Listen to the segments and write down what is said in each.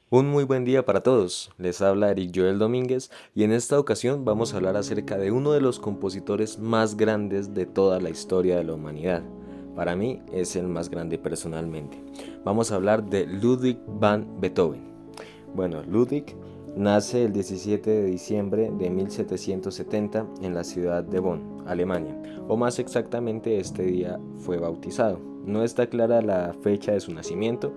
Un muy buen día para todos. Les habla Eric Joel Domínguez y en esta ocasión vamos a hablar acerca de uno de los compositores más grandes de toda la historia de la humanidad. Para mí es el más grande personalmente. Vamos a hablar de Ludwig van Beethoven. Bueno, Ludwig nace el 17 de diciembre de 1770 en la ciudad de Bonn, Alemania, o más exactamente este día fue bautizado. No está clara la fecha de su nacimiento,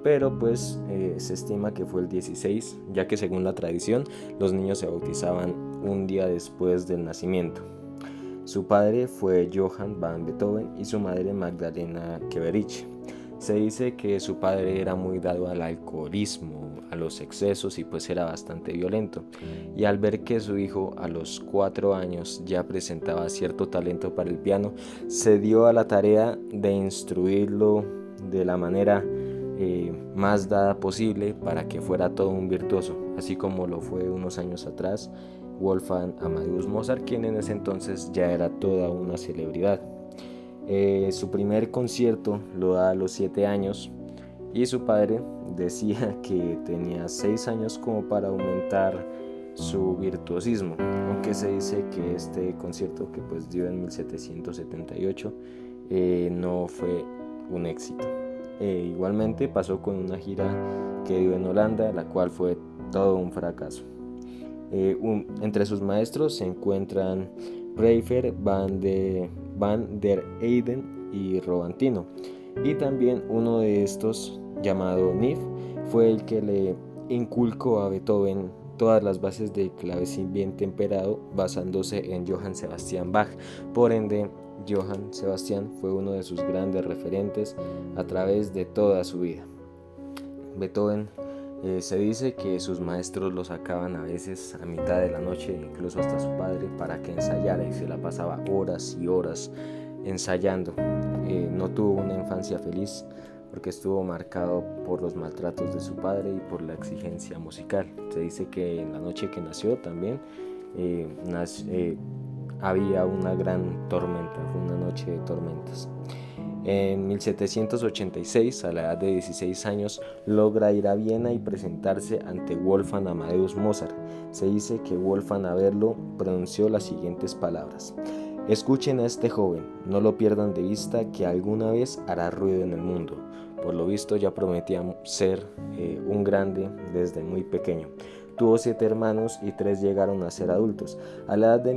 pero pues se estima que fue el 16, ya que según la tradición los niños se bautizaban un día después del nacimiento. Su padre fue Johann van Beethoven y su madre Magdalena Keverich. Se dice que su padre era muy dado al alcoholismo, a los excesos y pues era bastante violento. Y al ver que su hijo a los 4 años ya presentaba cierto talento para el piano, se dio a la tarea de instruirlo de la manera más dada posible para que fuera todo un virtuoso, así como lo fue unos años atrás Wolfgang Amadeus Mozart, quien en ese entonces ya era toda una celebridad. Su primer concierto lo da a los 7 años y su padre decía que tenía 6 años como para aumentar su virtuosismo, aunque se dice que este concierto que pues dio en 1778 no fue un éxito. Igualmente pasó con una gira que dio en Holanda, la cual fue todo un fracaso. Entre sus maestros se encuentran Preifer, Van der Eyden y Robantino. Y también uno de estos, llamado Neff, fue el que le inculcó a Beethoven todas las bases del clavecín bien temperado, basándose en Johann Sebastian Bach. Por ende, Johann Sebastian fue uno de sus grandes referentes a través de toda su vida. Beethoven se dice que sus maestros lo sacaban a veces a mitad de la noche, incluso hasta su padre, para que ensayara, y se la pasaba horas y horas ensayando. No tuvo una infancia feliz porque estuvo marcado por los maltratos de su padre y por la exigencia musical. Se dice que en la noche que nació también había una gran tormenta, fue una noche de tormentas. En 1786, a la edad de 16 años, logra ir a Viena y presentarse ante Wolfgang Amadeus Mozart. Se dice que Wolfgang, a verlo, pronunció las siguientes palabras: escuchen a este joven, no lo pierdan de vista, que alguna vez hará ruido en el mundo. Por lo visto ya prometía ser un grande desde muy pequeño. Tuvo 7 hermanos y 3 llegaron a ser adultos. A la edad de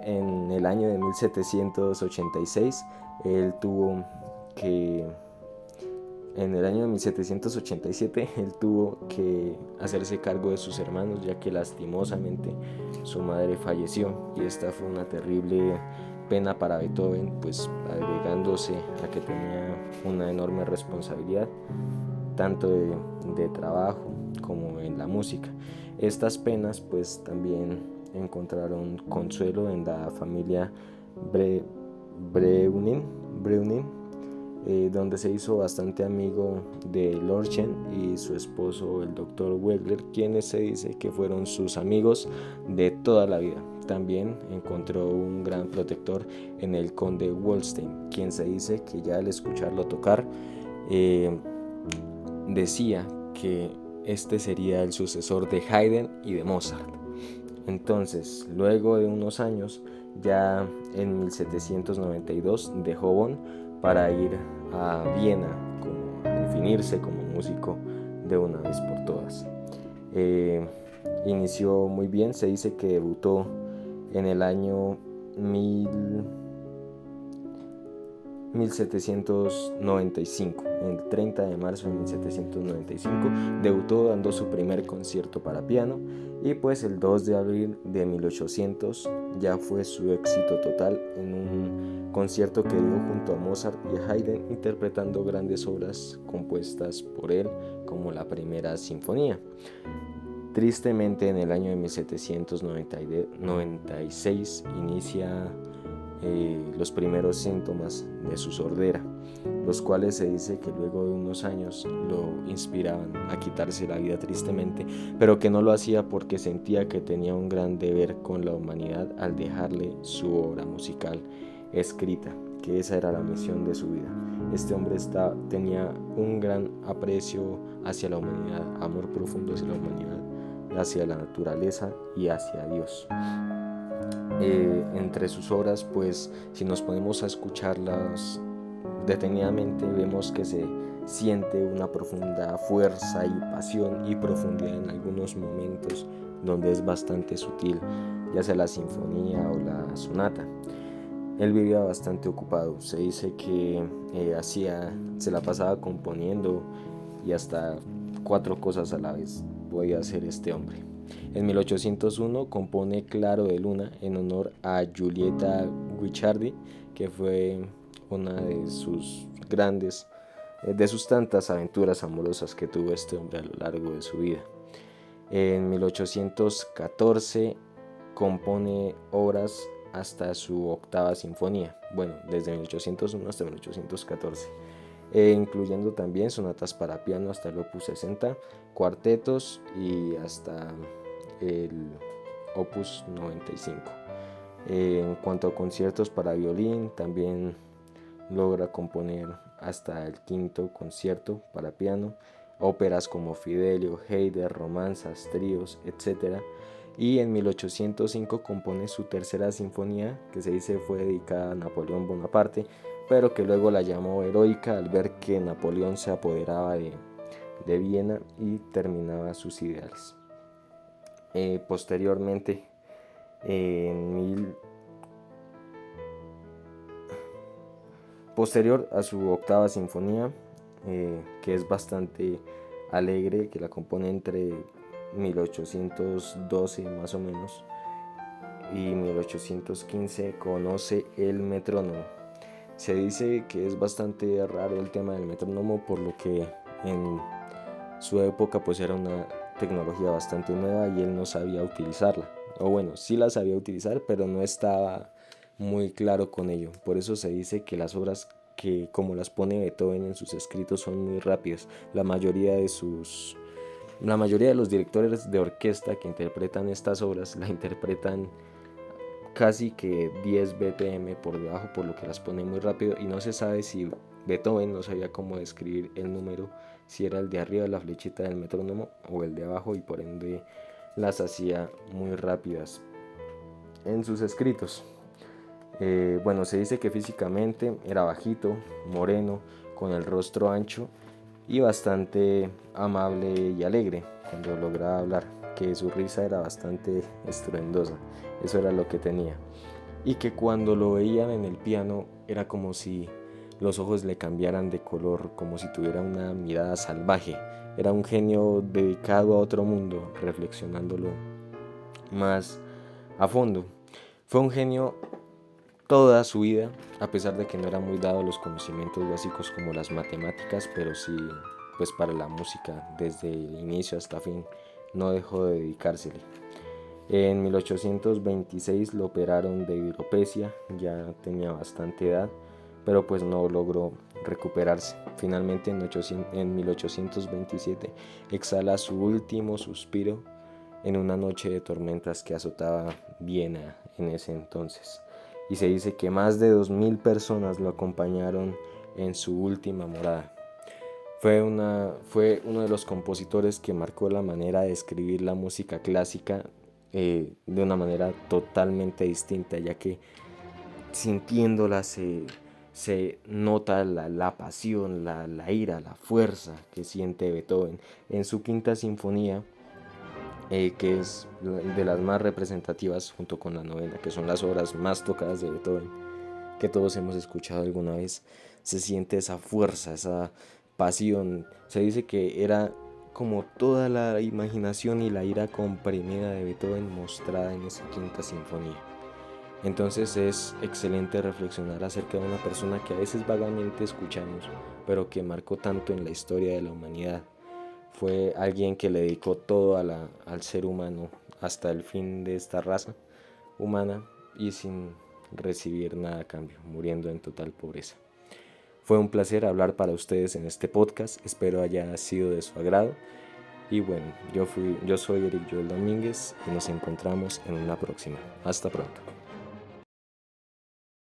en el año de 1786, él tuvo que en el año de 1787 él tuvo que hacerse cargo de sus hermanos, ya que lastimosamente su madre falleció, y esta fue una terrible pena para Beethoven, pues agregándose a que tenía una enorme responsabilidad tanto de trabajo como en la música. Estas penas pues también encontraron consuelo en la familia Breunin, donde se hizo bastante amigo de Lorchen y su esposo, el doctor Wegler, quienes se dice que fueron sus amigos de toda la vida. También encontró un gran protector en el conde Wolstein, quien se dice que ya al escucharlo tocar decía que este sería el sucesor de Haydn y de Mozart. Entonces, luego de unos años, ya en 1792 dejó Bonn para ir a Viena, como a definirse como músico de una vez por todas. Inició muy bien, se dice que debutó en el año 1795, el 30 de marzo de 1795, debutó dando su primer concierto para piano, y pues el 2 de abril de 1800 ya fue su éxito total en un concierto que dio junto a Mozart y a Haydn, interpretando grandes obras compuestas por él, como la primera sinfonía. Tristemente, en el año de 1796 inicia los primeros síntomas de su sordera, los cuales se dice que luego de unos años lo inspiraban a quitarse la vida tristemente, pero que no lo hacía porque sentía que tenía un gran deber con la humanidad al dejarle su obra musical escrita, que esa era la misión de su vida. Este hombre tenía un gran aprecio hacia la humanidad, amor profundo hacia la humanidad, hacia la naturaleza y hacia Dios. Entre sus obras, pues si nos ponemos a escucharlas detenidamente, vemos que se siente una profunda fuerza y pasión y profundidad en algunos momentos donde es bastante sutil, ya sea la sinfonía o la sonata. Él vivía bastante ocupado, se dice que se la pasaba componiendo y hasta 4 cosas a la vez podía hacer este hombre. En 1801 compone Claro de Luna en honor a Giulietta Guicciardi, que fue una de sus tantas aventuras amorosas que tuvo este hombre a lo largo de su vida. En 1814 compone obras hasta su 8ª sinfonía, desde 1801 hasta 1814, incluyendo también sonatas para piano hasta el opus 60, cuartetos y hasta el opus 95. En cuanto a conciertos para violín, también logra componer hasta el 5º concierto para piano, óperas como Fidelio, Haydn, romanzas, tríos, etc. Y en 1805 compone su 3ª sinfonía, que se dice fue dedicada a Napoleón Bonaparte, pero que luego la llamó heroica al ver que Napoleón se apoderaba de Viena y terminaba sus ideales. Posteriormente, posterior a su 8ª sinfonía, que es bastante alegre, que la compone entre 1812 más o menos y 1815, conoce el metrónomo. Se dice que es bastante raro el tema del metrónomo, por lo que en su época pues era una tecnología bastante nueva y él no sabía utilizarla, sí la sabía utilizar, pero no estaba muy claro con ello. Por eso se dice que las obras que como las pone Beethoven en sus escritos son muy rápidas. La mayoría de los directores de orquesta que interpretan estas obras la interpretan casi que 10 BPM por debajo, por lo que las pone muy rápido, y no se sabe si Beethoven no sabía cómo describir el número, si era el de arriba de la flechita del metrónomo o el de abajo, y por ende las hacía muy rápidas en sus escritos. Se dice que físicamente era bajito, moreno, con el rostro ancho y bastante amable y alegre cuando lograba hablar, que su risa era bastante estruendosa, eso era lo que tenía, y que cuando lo veían en el piano era como si los ojos le cambiaran de color, como si tuviera una mirada salvaje. Era un genio dedicado a otro mundo, reflexionándolo más a fondo. Fue un genio toda su vida, a pesar de que no era muy dado a los conocimientos básicos como las matemáticas, pero sí pues para la música desde el inicio hasta fin no dejó de dedicársele. En 1826 lo operaron de hidropesia, ya tenía bastante edad, pero pues no logró recuperarse. Finalmente en 1827 exhala su último suspiro en una noche de tormentas que azotaba Viena en ese entonces. Y se dice que más de 2.000 personas lo acompañaron en su última morada. Fue uno de los compositores que marcó la manera de escribir la música clásica de una manera totalmente distinta, ya que sintiéndola se nota la pasión, la ira, la fuerza que siente Beethoven. En su 5ª sinfonía, que es de las más representativas junto con la 9ª, que son las obras más tocadas de Beethoven, que todos hemos escuchado alguna vez, se siente esa fuerza, esa pasión. Se dice que era como toda la imaginación y la ira comprimida de Beethoven mostrada en esa 5ª sinfonía. Entonces es excelente reflexionar acerca de una persona que a veces vagamente escuchamos, pero que marcó tanto en la historia de la humanidad. Fue alguien que le dedicó todo al ser humano hasta el fin de esta raza humana y sin recibir nada a cambio, muriendo en total pobreza. Fue un placer hablar para ustedes en este podcast, espero haya sido de su agrado. Y yo soy Eric Joel Domínguez y nos encontramos en una próxima. Hasta pronto.